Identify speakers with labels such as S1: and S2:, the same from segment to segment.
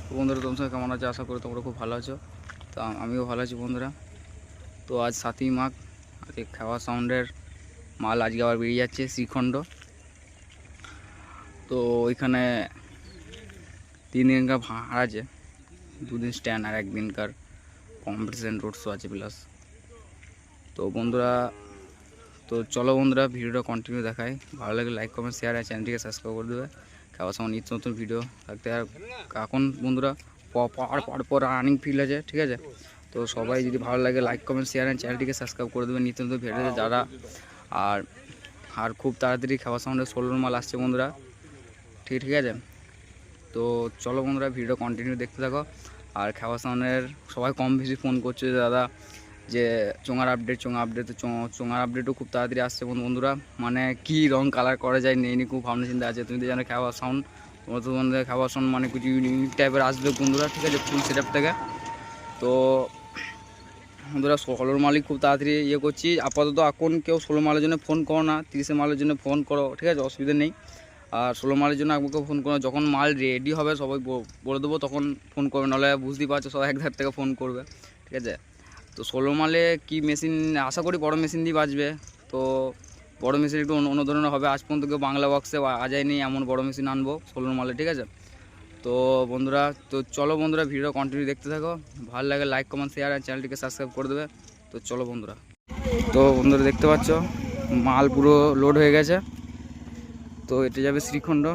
S1: তো বন্ধুরা তোমরা কেমন আছো? আশা করি তোমরা খুব ভালো আছো। তো আমিও ভালো আছি বন্ধুরা। তো আজ 7ই মাঘ, আজকে খাওয়া সাউন্ডের মাল আজকে আবার বেরিয়ে যাচ্ছে শ্রীখণ্ড। তো ওইখানে 3 দিনকার ভাড়া আছে, 2 দিন স্ট্যান্ড আর 1 দিনকার কম্পিটিশন রোড শো আছে প্লাস। তো বন্ধুরা তো চলো বন্ধুরা ভিডিওটা কন্টিনিউ দেখাই। ভালো লাগে লাইক কমেন্ট শেয়ার আর চ্যানেলটিকে সাবস্ক্রাইব করে দেবে। খাওয়া সাউন্ড নিত্য নতুন ভিডিও থাকতে। আর এখন বন্ধুরা পর রানিং ফিল্ড আছে, ঠিক আছে? তো সবাই যদি ভালো লাগে লাইক কমেন্ট শেয়ার আর চ্যানেলটিকে সাবস্ক্রাইব করে দেবে নিত্য নতুন ভিডিওতে যারা। আর আর খুব তাড়াতাড়ি খাওয়া সাউন্ডের 16 মাল আসছে বন্ধুরা, ঠিক আছে? তো চলো বন্ধুরা ভিডিও কন্টিনিউ দেখতে থাকো। আর খাওয়া সাউন্ডের সবাই কম বেশি ফোন করছে যে দাদা যে চোঙার আপডেট তো চোঙার আপডেটও খুব তাড়াতাড়ি আসছে বন্ধুরা। মানে কি রং কালার করা যায় নেই খুব ভাবনা চিন্তা আছে। তুমি তো জানো খাওয়া সাউন্ড, তোমরা তো তোমাদের খাওয়া সাউন্ড মানে কিছু ইউনিক টাইপের আসবে বন্ধুরা, ঠিক আছে? ফুল সেট আপ থেকে। তো বন্ধুরা 16 মালই খুব তাড়াতাড়ি করছি। আপাতত এখন কেউ 16 মালের জন্য ফোন করো না, 30 মালের জন্য ফোন করো, ঠিক আছে? অসুবিধা নেই। আর 16 মালের জন্য আমাকে ফোন করো, যখন মাল রেডি হবে সবাই বলে দেবো তখন ফোন করবে, নাহলে বুঝতেই পারছো সবাই একধার থেকে ফোন করবে, ঠিক আছে? তো 16 মালে কি মেশিন, আশা করি বড় মেশিন দিয়ে বাজবে। তো বড় মেশিন একটু অন্য ধরনের হবে। আজ পর্যন্ত কেউ বাংলা বক্সে আজায়নি এমন বড় মেশিন আনবো 16 মালে, ঠিক আছে? তো বন্ধুরা তো চলো বন্ধুরা ভিডিও কন্টিনিউ দেখতে থাকো। ভালো লাগে লাইক কমেন্ট শেয়ার আর চ্যানেলটিকে সাবস্ক্রাইব করে দেবে। তো চলো বন্ধুরা। তো বন্ধুরা দেখতে পাচ্ছ মাল পুরো লোড হয়ে গেছে। তো এটা যাবে শ্রীখণ্ড।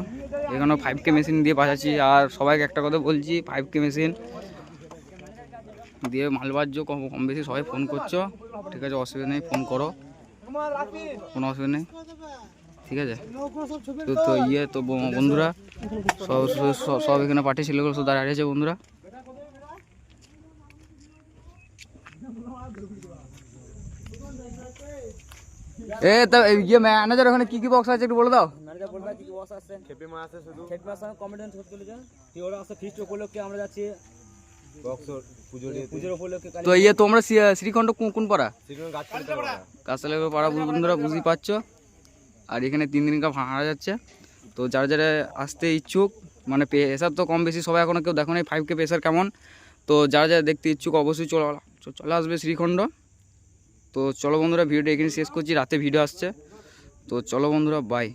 S1: এখানেও 5K মেশিন দিয়ে বাজাচ্ছি। আর সবাইকে একটা কথা বলছি, 5K মেশিন দিয়ে মাল বাজছো, কম বেশি সবাই ফোন করছো, ঠিক আছে? অসুবিধা নেই, ফোন করো, কোনো অসুবিধা নেই, ঠিক আছে? তো তো বন্ধুরা সব এখানে পার্টি ছেলেগুলো সব দাঁড়িয়ে আছে বন্ধুরা। তা ম্যানেজার ওখানে কি বক্স আছে একটু বলে দাও।
S2: ম্যানেজার বলবে কি বক্স আছে? খেপি মাছ আছে, শুধু খেপি মাছ আছে। কমেডি করতে চলে যান। কি ওরা আছে ফিস্ট উপলক্ষে আমরা যাচ্ছি বক্স পুজোর উপলক্ষে।
S1: তো তোমরা শ্রীখণ্ড কোন পাড়া?
S2: শ্রীখণ্ড
S1: গাছতলা পাড়া বন্ধুরা, বুঝতেই পারছো। আর এখানে 3 দিনকার ভাড়া যাচ্ছে। তো যারা যারা আসতে ইচ্ছুক, মানে প্রেসার তো কম বেশি সবাই এখনও কেউ দেখো নাই 5K প্রেসার কেমন। তো যারা যারা দেখতে ইচ্ছুক অবশ্যই চলে আসবে শ্রীখণ্ড। তো চলো বন্ধুরা ভিডিওটা এখানে শেষ করছি, রাতে ভিডিও আসছে। তো চলো বন্ধুরা, বাই।